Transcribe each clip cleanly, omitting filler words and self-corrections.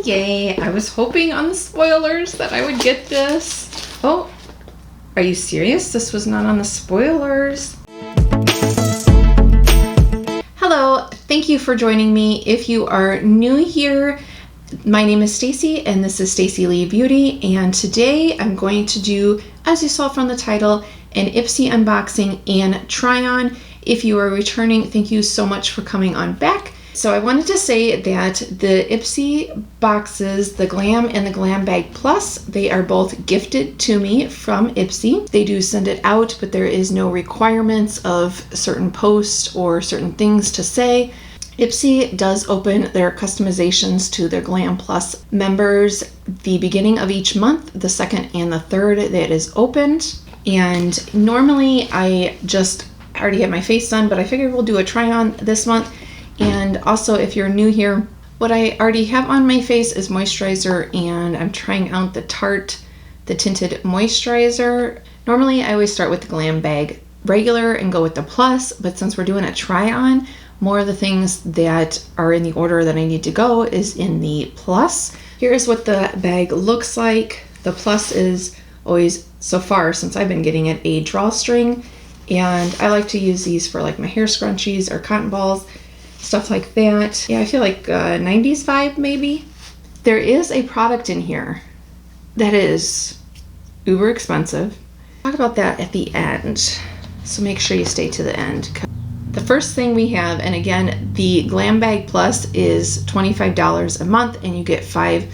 Yay, I was hoping on the spoilers that I would get this. Oh, are you serious? This was not on the spoilers. Hello, thank you for joining me. If you are new here, my name is Staci and this is Staci Lee Beauty, and today I'm going to do, as you saw from the title, an Ipsy unboxing and try on. If you are returning, thank you so much for coming on back. So I wanted to say that the Ipsy boxes, the Glam and the Glam Bag Plus, they are both gifted to me from Ipsy. They do send it out, but there is no requirements of certain posts or certain things to say. Ipsy does open their customizations to their Glam Plus members the beginning of each month, the 2nd and the 3rd that is opened. And normally I just already have my face done, but I figured we'll do a try on this month. And also, if you're new here, what I already have on my face is moisturizer, and I'm trying out the Tarte, the tinted moisturizer. Normally I always start with the Glam Bag regular and go with the plus, but since we're doing a try on, more of the things that are in the order that I need to go is in the plus. Here's what the bag looks like. The plus is always, so far since I've been getting it, a drawstring, and I like to use these for like my hair scrunchies or cotton balls, stuff like that. Yeah, I feel like 90s vibe maybe. There is a product in here that is uber expensive. Talk about that at the end, so make sure you stay to the end. The first thing we have, and again, the Glam Bag Plus is $25 a month and you get 5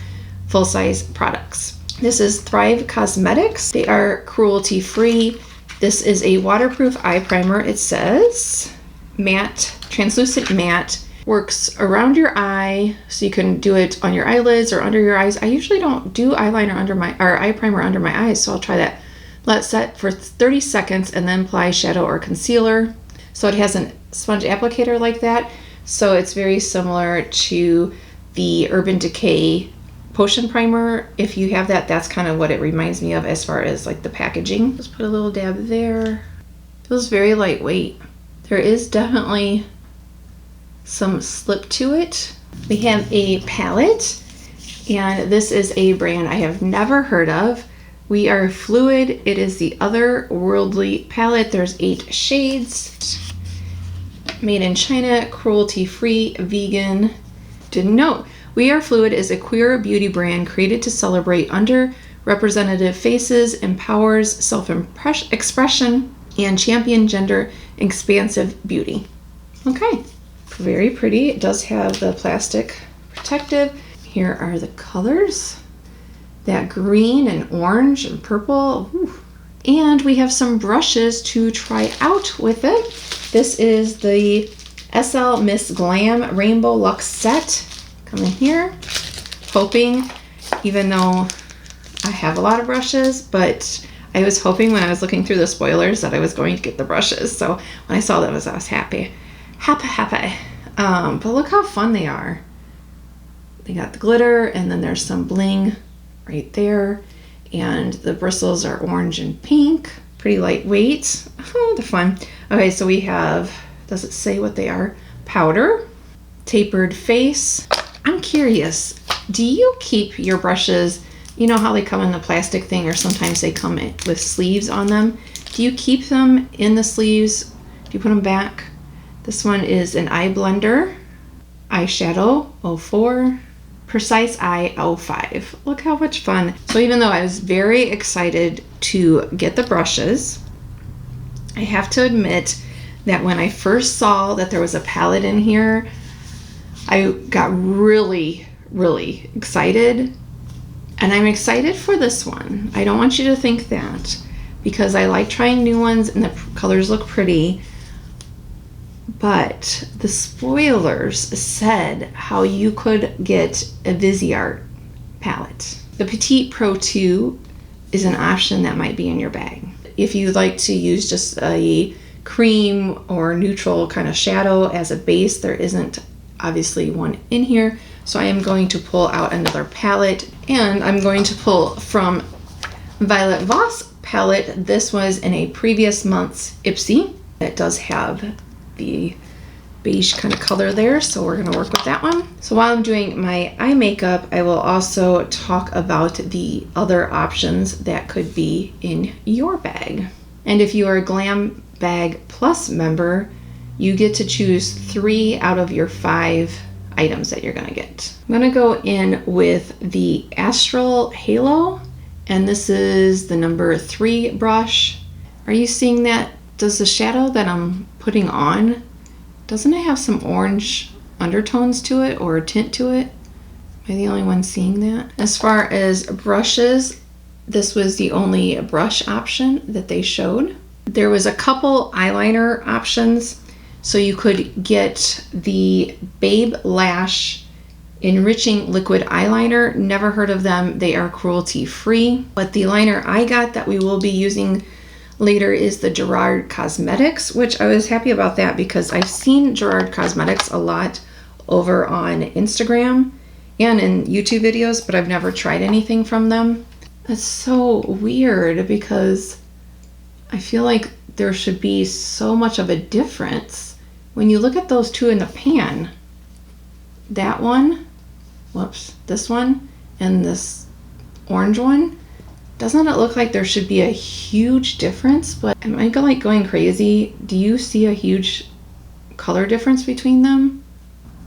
full-size products. This is Thrive Cosmetics. They are cruelty-free. This is a waterproof eye primer. It says matte, translucent matte, works around your eye, so you can do it on your eyelids or under your eyes. I usually don't do eyeliner under my, or eye primer under my eyes, so I'll try that. Let it set for 30 seconds and then apply shadow or concealer. So it has a sponge applicator like that, so it's very similar to the Urban Decay Potion Primer. If you have that, that's kind of what it reminds me of as far as like the packaging. Just put a little dab there. Feels very lightweight. There is definitely some slip to it. We have a palette, and this is a brand I have never heard of. We are Fluide. It is the Otherwordly palette. There's 8 shades. Made in China, cruelty-free, vegan. Didn't know. We Are Fluide is a queer beauty brand created to celebrate underrepresented faces, empowers self-expression, and champion gender expansive beauty. Okay, very pretty. It does have the plastic protective. Here are the colors. That green and orange and purple. Ooh. And we have some brushes to try out with it. This is the slmissglam Rainbow Luxe set. Come in here. Hoping, even though I have a lot of brushes, but I was hoping when I was looking through the spoilers that I was going to get the brushes. So when I saw those, I was happy. Happy. But look how fun they are. They got the glitter, and then there's some bling right there, and the bristles are orange and pink. Pretty lightweight. Oh, they're fun. Okay, so we have, does it say what they are? Powder, tapered face. I'm curious, do you keep your brushes, you know how they come in the plastic thing, or sometimes they come in with sleeves on them? Do you keep them in the sleeves? Do you put them back? This one is an eye blender, eyeshadow 04, Precise Eye 05. Look how much fun. So even though I was very excited to get the brushes, I have to admit that when I first saw that there was a palette in here, I got really, really excited. And I'm excited for this one. I don't want you to think that, because I like trying new ones and the colors look pretty. But the spoilers said how you could get a Viseart palette. The Petite Pro 2 is an option that might be in your bag. If you'd like to use just a cream or neutral kind of shadow as a base, there isn't obviously one in here. So I am going to pull out another palette, and I'm going to pull from Violet Voss palette. This was in a previous month's Ipsy. It does have the beige kind of color there, so we're gonna work with that one. So while I'm doing my eye makeup, I will also talk about the other options that could be in your bag. And if you are a Glam Bag Plus member, you get to choose 3 out of your 5 items that you're gonna get. I'm gonna go in with the Astral Halo, and this is the number 3 brush. Are you seeing that? Does the shadow that I'm putting on, doesn't it have some orange undertones to it or a tint to it? Am I the only one seeing that? As far as brushes, this was the only brush option that they showed. There was a couple eyeliner options. So you could get the Babe Lash Enriching Liquid Eyeliner. Never heard of them. They are cruelty free. But the liner I got that we will be using later is the Gerard Cosmetics, which I was happy about that because I've seen Gerard Cosmetics a lot over on Instagram and in YouTube videos, but I've never tried anything from them. It's so weird because I feel like there should be so much of a difference. When you look at those two in the pan, that one, whoops, this one and this orange one, doesn't it look like there should be a huge difference? But am I going crazy? Do you see a huge color difference between them?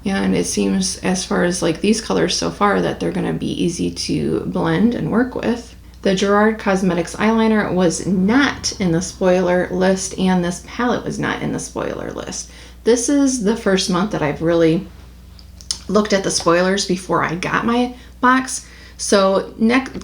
Yeah, and it seems as far as like these colors so far that they're gonna be easy to blend and work with. The Gerard Cosmetics eyeliner was not in the spoiler list, and this palette was not in the spoiler list. This is the first month that I've really looked at the spoilers before I got my box. So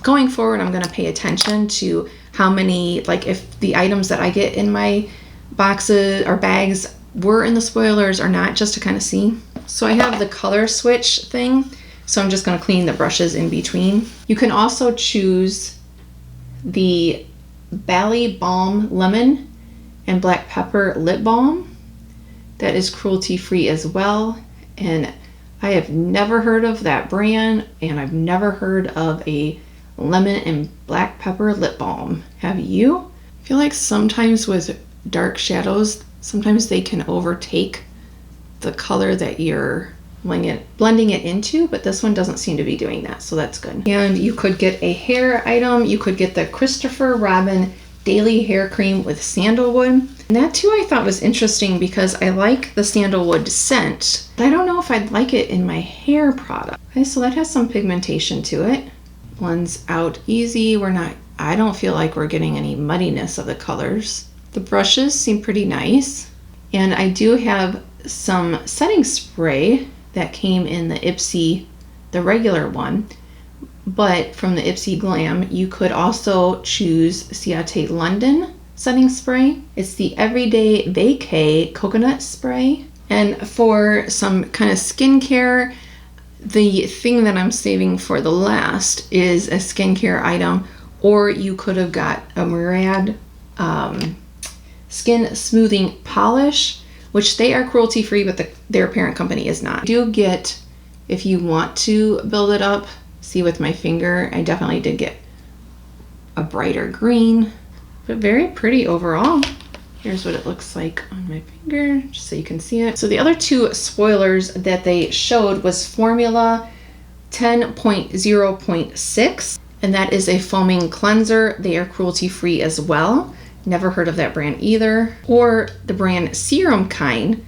going forward, I'm gonna pay attention to how many, like if the items that I get in my boxes or bags were in the spoilers or not, just to kind of see. So I have the color switch thing, so I'm just gonna clean the brushes in between. You can also choose the Bali Balm Lemon and Black Pepper Lip Balm. That is cruelty free as well. And I have never heard of that brand, and I've never heard of a lemon and black pepper lip balm. Have you? I feel like sometimes with dark shadows, sometimes they can overtake the color that you're blending it into, but this one doesn't seem to be doing that, so that's good. And you could get a hair item. You could get the Christopher Robin Daily Hair Cream with sandalwood. And that too I thought was interesting because I like the sandalwood scent, but I don't know if I'd like it in my hair product. Okay, so that has some pigmentation to it. Blends out easy. I don't feel like we're getting any muddiness of the colors. The brushes seem pretty nice. And I do have some setting spray that came in the Ipsy, the regular one. But from the Ipsy Glam, you could also choose Ciate London setting spray. It's the Everyday Vacay Coconut Spray. And for some kind of skincare, the thing that I'm saving for the last is a skincare item, or you could have got a Murad Skin Smoothing Polish, which they are cruelty free, but their parent company is not. You do get, if you want to build it up, see with my finger, I definitely did get a brighter green, but very pretty overall. Here's what it looks like on my finger, just so you can see it. So the other two spoilers that they showed was Formula 10.0.6, and that is a foaming cleanser. They are cruelty free as well. Never heard of that brand either. Or the brand Serum Kind,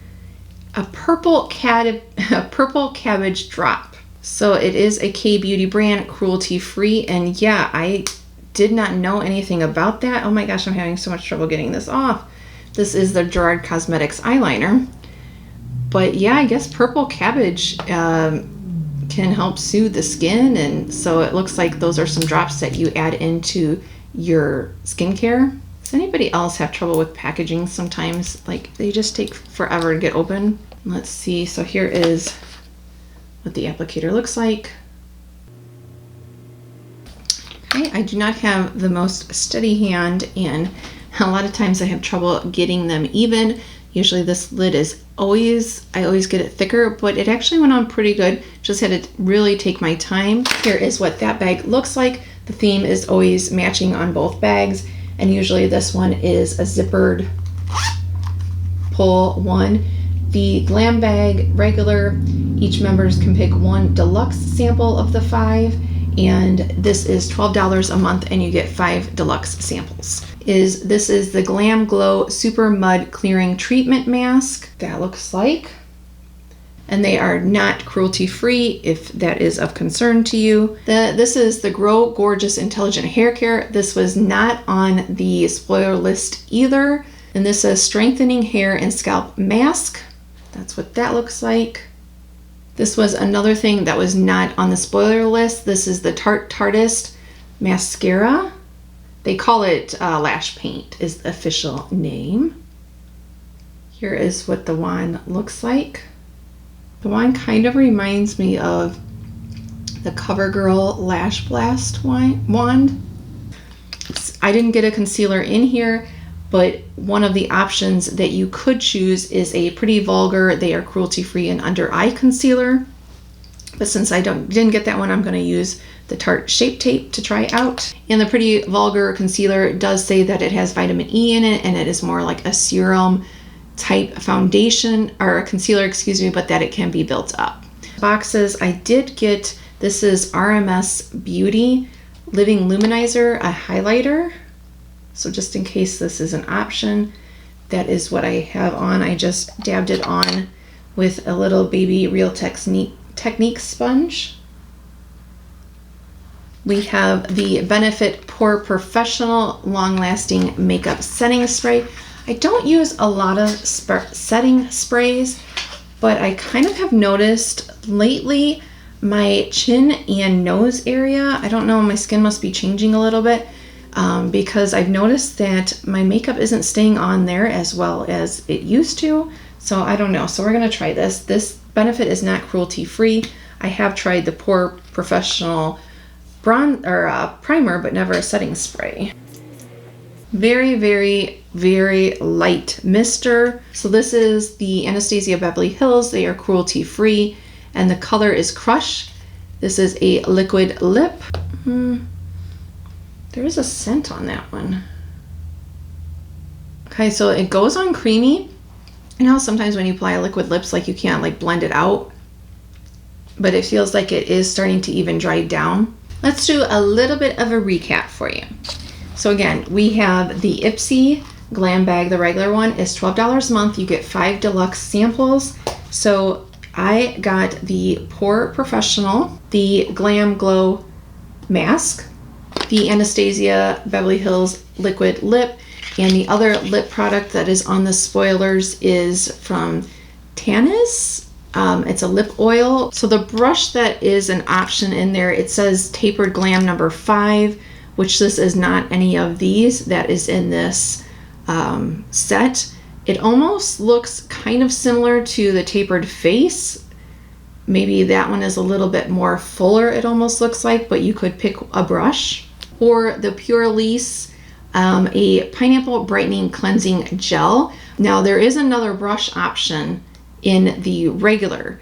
a purple cabbage drop. So it is a K-beauty brand, cruelty free, and yeah, I did not know anything about that. Oh my gosh, I'm having so much trouble getting this off. This is the Gerard Cosmetics eyeliner. But yeah, I guess purple cabbage can help soothe the skin, and so it looks like those are some drops that you add into your skincare. Does anybody else have trouble with packaging sometimes? Like they just take forever to get open. Let's see, so here is what the applicator looks like. Okay, I do not have the most steady hand, and a lot of times I have trouble getting them even. Usually this lid is I always get it thicker, but it actually went on pretty good. Just had to really take my time. Here is what that bag looks like. The theme is always matching on both bags, and usually this one is a zippered pull one. the Glam Bag regular, each members can pick one deluxe sample of the 5, and this is $12 a month and you get 5 deluxe samples. This is the Glamglow Supermud Clearing Treatment Mask. That looks like. And they are not cruelty free if that is of concern to you. This is the Grow Gorgeous Intelligent Hair Care. This was not on the spoiler list either. And this says Strengthening Hair and Scalp Mask. That's what that looks like. This was another thing that was not on the spoiler list. This is the Tarte Mascara. They call it Lash Paint is the official name. Here is what the wand looks like. The wand kind of reminds me of the CoverGirl Lash Blast wand. I didn't get a concealer in here, but one of the options that you could choose is a Pretty Vulgar, they are cruelty-free and under eye concealer. But since I didn't get that one, I'm going to use the Tarte Shape Tape to try out. And the Pretty Vulgar concealer does say that it has vitamin E in it, and it is more like a serum type foundation, or a concealer, excuse me, but that it can be built up. Boxes, I did get, this is RMS Beauty Living Luminizer, a highlighter. So just in case this is an option, that is what I have on. I just dabbed it on with a little baby Real Technique sponge. We have the Benefit Porefessional Long Lasting Makeup Setting Spray. I don't use a lot of setting sprays, but I kind of have noticed lately my chin and nose area, I don't know, my skin must be changing a little bit. Because I've noticed that my makeup isn't staying on there as well as it used to. So I don't know. So we're going to try this. This Benefit is not cruelty free. I have tried the Porefessional primer, but never a setting spray. Very, very, very light mister. So this is the Anastasia Beverly Hills. They are cruelty free and the color is Crush. This is a liquid lip. There is a scent on that one. Okay, so it goes on creamy. You know, sometimes when you apply liquid lips, like you can't like blend it out, but it feels like it is starting to even dry down. Let's do a little bit of a recap for you. So again, we have the Ipsy Glam Bag. The regular one is $12 a month. You get 5 deluxe samples. So I got the Porefessional, the Glamglow mask, the Anastasia Beverly Hills liquid lip, and the other lip product that is on the spoilers is from Tannis. It's a lip oil. So the brush that is an option in there, it says Tapered Glam number 5, which this is not any of these that is in this set. It almost looks kind of similar to the Tapered Face. Maybe that one is a little bit more fuller, it almost looks like, but you could pick a brush. Or the Pure Lease, a Pineapple Brightening Cleansing Gel. Now there is another brush option in the regular.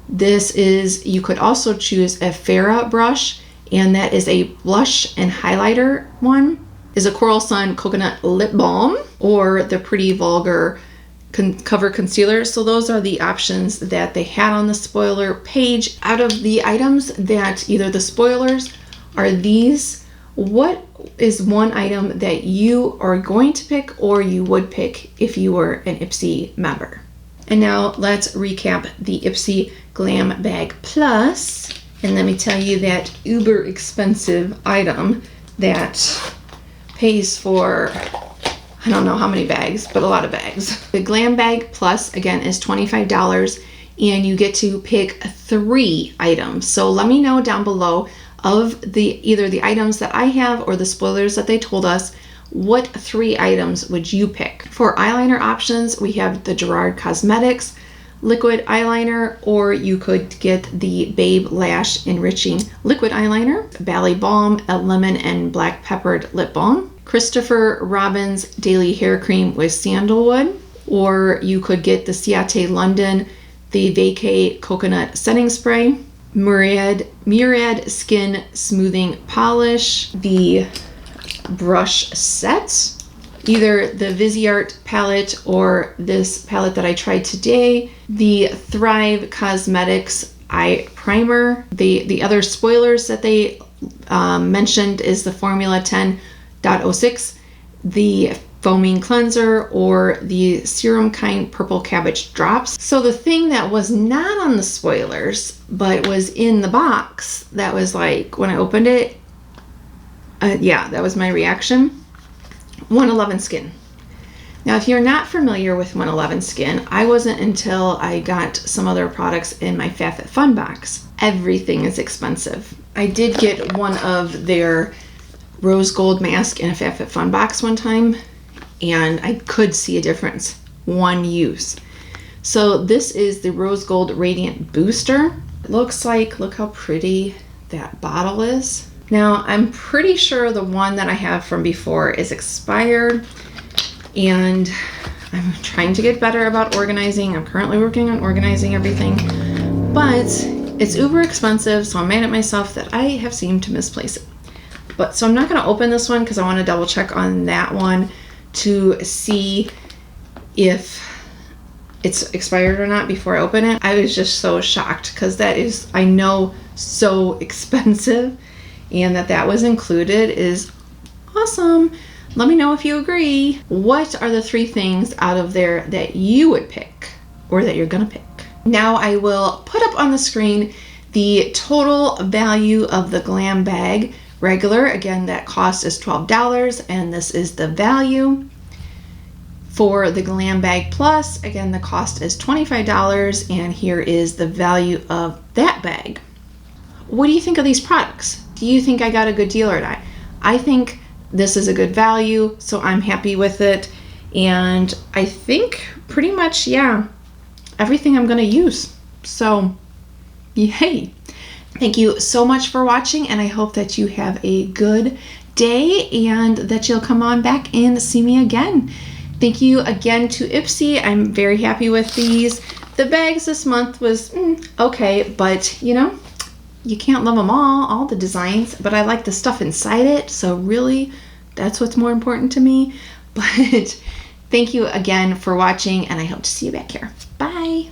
This is, you could also choose a Farrah brush, and that is a blush and highlighter one. Is a Coral Sun Coconut Lip Balm, or the Pretty Vulgar Cover Concealer. So those are the options that they had on the spoiler page. Out of the items that either the spoilers are these, what is one item that you are going to pick or you would pick if you were an Ipsy member? And now let's recap the Ipsy Glam Bag Plus. And let me tell you that uber expensive item that pays for, I don't know how many bags, but a lot of bags. The Glam Bag Plus, again, is $25, and you get to pick 3 items. So let me know down below of either the items that I have or the spoilers that they told us, what 3 items would you pick? For eyeliner options, we have the Gerard Cosmetics liquid eyeliner, or you could get the Babe Lash Enriching Liquid Eyeliner, Ballet Balm, a Lemon and Black Peppered Lip Balm, Christopher Robin's Daily Hair Cream with Sandalwood, or you could get the Ciate London, the Vacay Coconut Setting Spray, Murad Skin Smoothing Polish, the brush set, either the Viseart palette or this palette that I tried today, the Thrive Cosmetics Eye Primer. The other spoilers that they mentioned is the Formula 10.06, the Foaming Cleanser, or the Serum Kind Purple Cabbage Drops. So the thing that was not on the spoilers, but was in the box, that was like, when I opened it, yeah, that was my reaction. 111 Skin. Now, if you're not familiar with 111 Skin, I wasn't until I got some other products in my FabFitFun box. Everything is expensive. I did get one of their rose gold mask in a FabFitFun box one time, and I could see a difference. One use. So this is the Rose Gold Radiant Booster. It looks like, look how pretty that bottle is. Now, I'm pretty sure the one that I have from before is expired, and I'm trying to get better about organizing. I'm currently working on organizing everything, but it's uber expensive, so I'm mad at myself that I have seemed to misplace it. But so I'm not going to open this one because I want to double check on that one to see if it's expired or not before I open it. I was just so shocked because that is, I know, so expensive, and that was included is awesome. Let me know if you agree. What are the 3 things out of there that you would pick or that you're gonna pick? Now I will put up on the screen the total value of the Glam Bag regular. Again, that cost is $12, and this is the value. For the Glam Bag Plus, again, the cost is $25, and here is the value of that bag. What do you think of these products? Do you think I got a good deal or not? I think this is a good value, so I'm happy with it. And I think pretty much, yeah, everything I'm gonna use. So, yay. Thank you so much for watching, and I hope that you have a good day and that you'll come on back and see me again. Thank you again to Ipsy. I'm very happy with these. The bags this month was okay, but you know, you can't love them all the designs, but I like the stuff inside it, so really that's what's more important to me. But thank you again for watching, and I hope to see you back here. Bye.